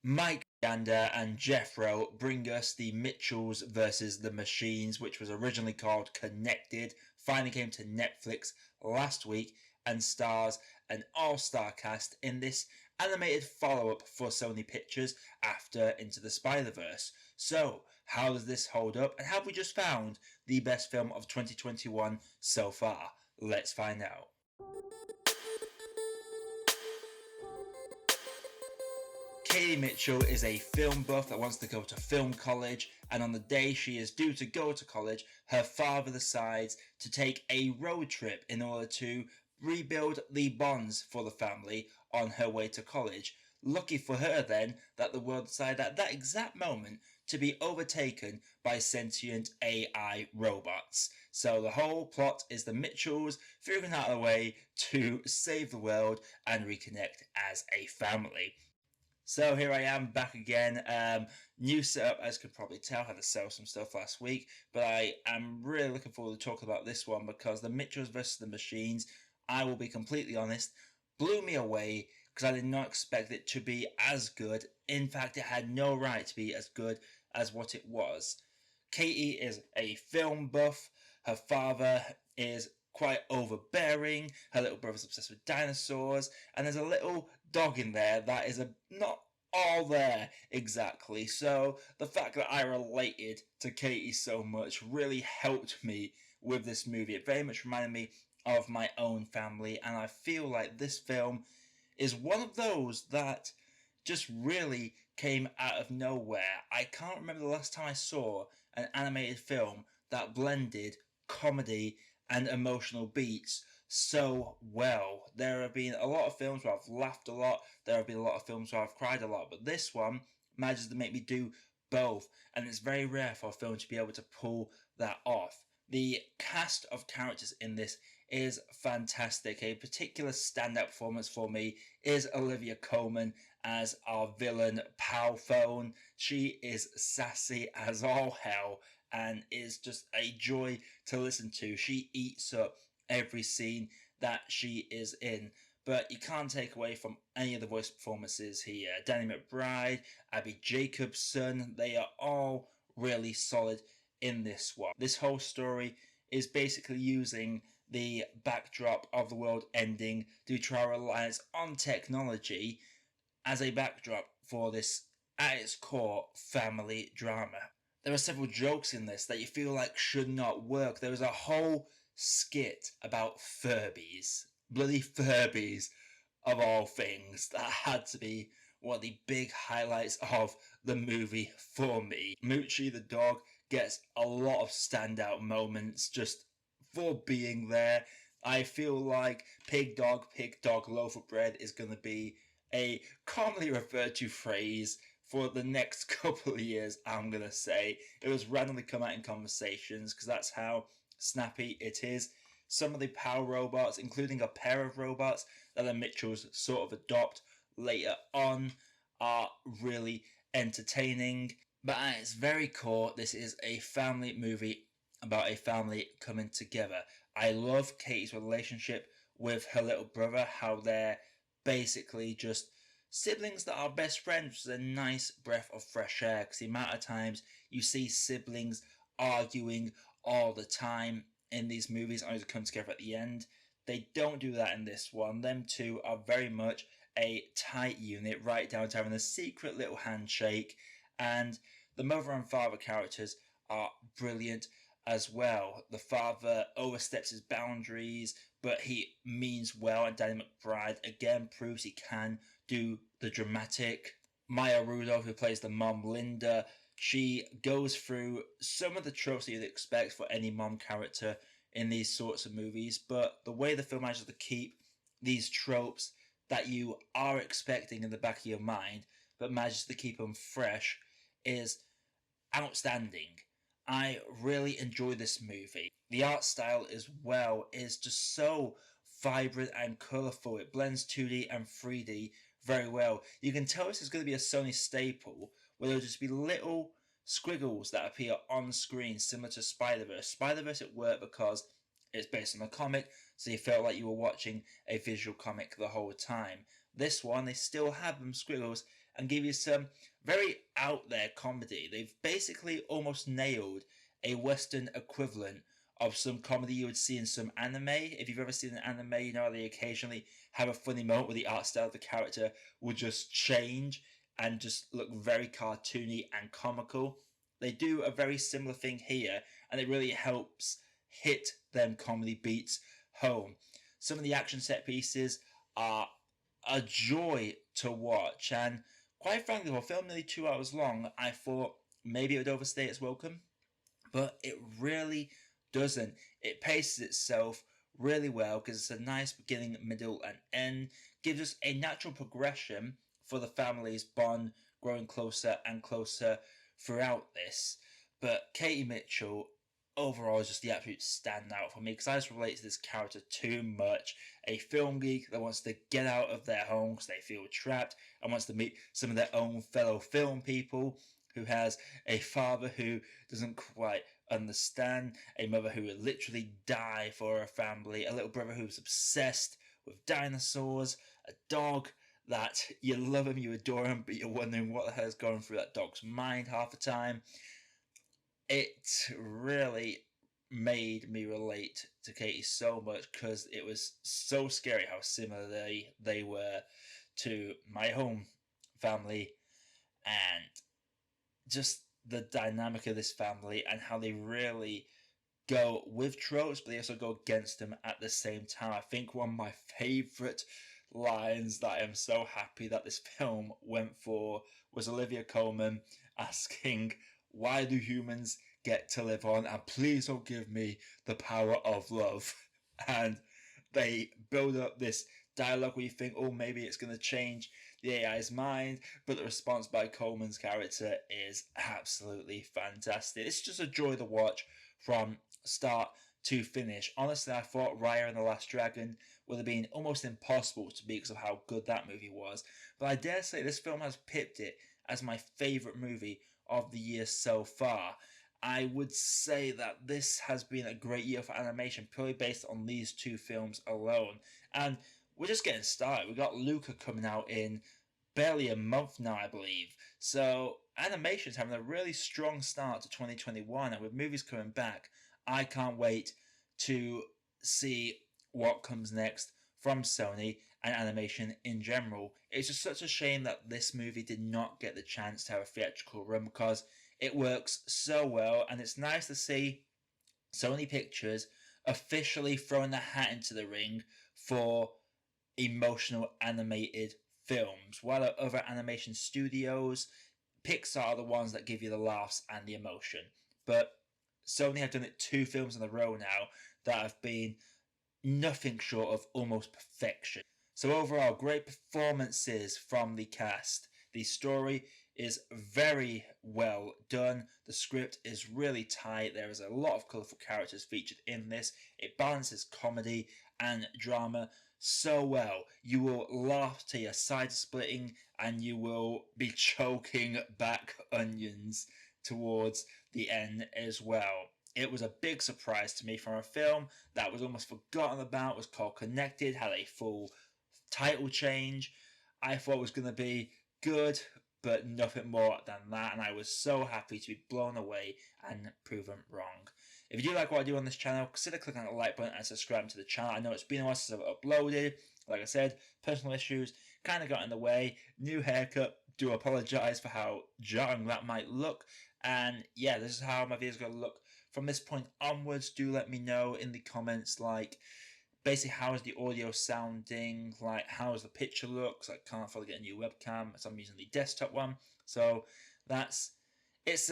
Mike Gander and Jeffro bring us the Mitchells versus the Machines, which was originally called Connected, finally came to Netflix last week, and stars an all-star cast in this animated follow-up for Sony Pictures after Into the Spider-Verse. So, how does this hold up, and have we just found the best film of 2021 so far? Let's find out. Katie Mitchell is a film buff that wants to go to film college, and on the day she is due to go to college, her father decides to take a road trip in order to rebuild the bonds for the family on her way to college. Lucky for her, then, that the world decided at that exact moment to be overtaken by sentient AI robots. So the whole plot is the Mitchells figuring out a way to save the world and reconnect as a family. So here I am back again. New setup, as you can probably tell. I had to sell some stuff last week, but I am really looking forward to talking about this one because the Mitchells versus the Machines, I will be completely honest, blew me away because I did not expect it to be as good. In fact, it had no right to be as good as what it was. Katie is a film buff. Her father is quite overbearing. Her little brother's obsessed with dinosaurs, and there's a little dog in there that is not all there exactly. So the fact that I related to Katie so much really helped me with this movie. It very much reminded me of my own family, and I feel like this film is one of those that just really came out of nowhere. I can't remember the last time I saw an animated film that blended comedy and emotional beats so well. There have been a lot of films where I've laughed a lot, there have been a lot of films where I've cried a lot, but this one manages to make me do both, and it's very rare for a film to be able to pull that off. The cast of characters in this is fantastic. A particular standout performance for me is Olivia Coleman as our villain Pal Phone. She is sassy as all hell and is just a joy to listen to. She eats up every scene that she is in. But you can't take away from any of the voice performances here. Danny McBride, Abby Jacobson, they are all really solid in this one. This whole story is basically using the backdrop of the world ending due to our reliance on technology as a backdrop for this, at its core, family drama. There are several jokes in this that you feel like should not work. There was a whole skit about Furbies. Bloody Furbies, of all things. That had to be one of the big highlights of the movie for me. Moochie the dog gets a lot of standout moments just for being there. I feel like Pig Dog, Loaf of Bread is going to be a commonly referred to phrase for the next couple of years, I'm going to say. It was randomly come out in conversations because that's how snappy it is. Some of the power robots, including a pair of robots that the Mitchells sort of adopt later on, are really entertaining. But at its very core, this is a family movie about a family coming together. I love Katie's relationship with her little brother, how they're basically just siblings that are best friends, which is a nice breath of fresh air because the amount of times you see siblings arguing all the time in these movies only to come together at the end. They don't do that in this one. Them two are very much a tight unit, right down to having a secret little handshake, and the mother and father characters are brilliant as well. The father oversteps his boundaries, but he means well, and Danny McBride again proves he can do the dramatic. Maya Rudolph, who plays the mom Linda, she goes through some of the tropes that you'd expect for any mom character in these sorts of movies, but the way the film manages to keep these tropes that you are expecting in the back of your mind, but manages to keep them fresh, is outstanding. I really enjoy this movie. The art style as well is just so vibrant and colourful. It blends 2D and 3D very well. You can tell this is going to be a Sony staple, where there'll just be little squiggles that appear on screen, similar to Spider-Verse. Spider-Verse it worked because it's based on a comic, so you felt like you were watching a visual comic the whole time. This one, they still have them squiggles, and give you some very out there comedy. They've basically almost nailed a Western equivalent of some comedy you would see in some anime. If you've ever seen an anime, you know they occasionally have a funny moment where the art style of the character will just change and just look very cartoony and comical. They do a very similar thing here, and it really helps hit them comedy beats home. Some of the action set pieces are a joy to watch, and quite frankly, for a film nearly 2 hours long, I thought maybe it would overstay its welcome, but it really doesn't. It paces itself really well because it's a nice beginning, middle, and end. Gives us a natural progression for the family's bond growing closer and closer throughout this. But Katie Mitchell overall is just the absolute standout for me because I just relate to this character too much. A film geek that wants to get out of their home because they feel trapped and wants to meet some of their own fellow film people, who has a father who doesn't quite understand, a mother who would literally die for her family, a little brother who's obsessed with dinosaurs, a dog that you love him, you adore him, but you're wondering what the hell is going through that dog's mind half the time. It really made me relate to Katie so much because it was so scary how similar they were to my home family, and just the dynamic of this family and how they really go with tropes, but they also go against them at the same time. I think one of my favourite lines that I am so happy that this film went for was Olivia Coleman asking, "Why do humans get to live on? And please don't give me the power of love." And they build up this dialogue where you think, oh, maybe it's going to change the AI's mind, but the response by Coleman's character is absolutely fantastic. It's just a joy to watch from start to finish. Honestly, I thought Raya and the Last Dragon would have been almost impossible to beat because of how good that movie was, but I dare say this film has pipped it as my favourite movie of the year so far. I would say that this has been a great year for animation purely based on these two films alone, and we're just getting started. We got Luca coming out in barely a month now, I believe. So animation's having a really strong start to 2021, and with movies coming back, I can't wait to see what comes next from Sony and animation in general. It's just such a shame that this movie did not get the chance to have a theatrical run because it works so well, and it's nice to see Sony Pictures officially throwing their hat into the ring for emotional animated films. While other animation studios, Pixar are the ones that give you the laughs and the emotion. But Sony have done it 2 films in a row now that have been nothing short of almost perfection. So overall, great performances from the cast. The story is very well done. The script is really tight. There is a lot of colourful characters featured in this. It balances comedy and drama so well. You will laugh till your sides splitting and you will be choking back onions towards the end as well. It was a big surprise to me from a film that was almost forgotten about, was called Connected, had a full title change. I thought it was going to be good, but nothing more than that, and I was so happy to be blown away and proven wrong. If you do like what I do on this channel, consider clicking on the like button and subscribing to the channel. I know it's been a while since I've uploaded. Like I said, personal issues kind of got in the way. New haircut, do apologise for how jarring that might look. And yeah, this is how my videos are going to look from this point onwards. Do let me know in the comments, like, basically how is the audio sounding, like how does the picture look, because I can't afford to get a new webcam, so I'm using the desktop one. So it's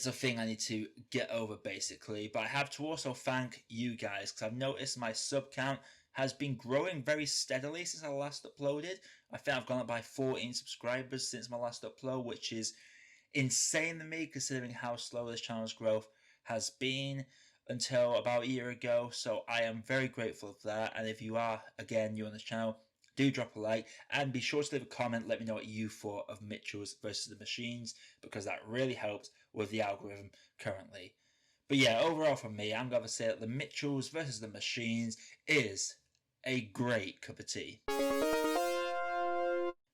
a thing I need to get over basically. But I have to also thank you guys because I've noticed my sub count has been growing very steadily since I last uploaded. I think I've gone up by 14 subscribers since my last upload, which is insane to me considering how slow this channel's growth has been until about a year ago. So I am very grateful for that, and if you are again new on this channel, do drop a like and be sure to leave a comment. Let me know what you thought of Mitchell's versus the Machines, because that really helps with the algorithm currently. But yeah, overall for me, I'm going to say that the Mitchells versus the Machines is a great cup of tea.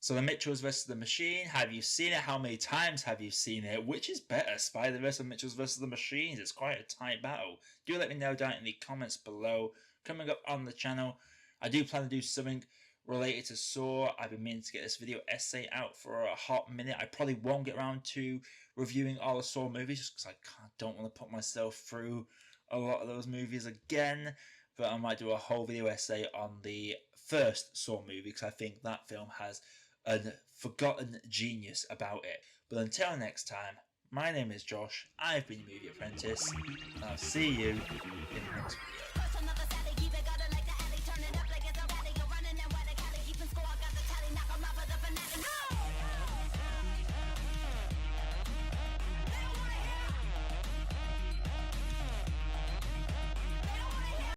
So the Mitchells vs. the Machine, have you seen it? How many times have you seen it? Which is better, Spider-Verse or Mitchells vs. the Machines? It's quite a tight battle. Do let me know down in the comments below. Coming up on the channel, I do plan to do something related to Saw. I've been meaning to get this video essay out for a hot minute. I probably won't get around to reviewing all the Saw movies just because don't want to put myself through a lot of those movies again. But I might do a whole video essay on the first Saw movie because I think that film has a forgotten genius about it. But until next time, my name is Josh, I've been your Movie Apprentice, and I'll see you in the next video.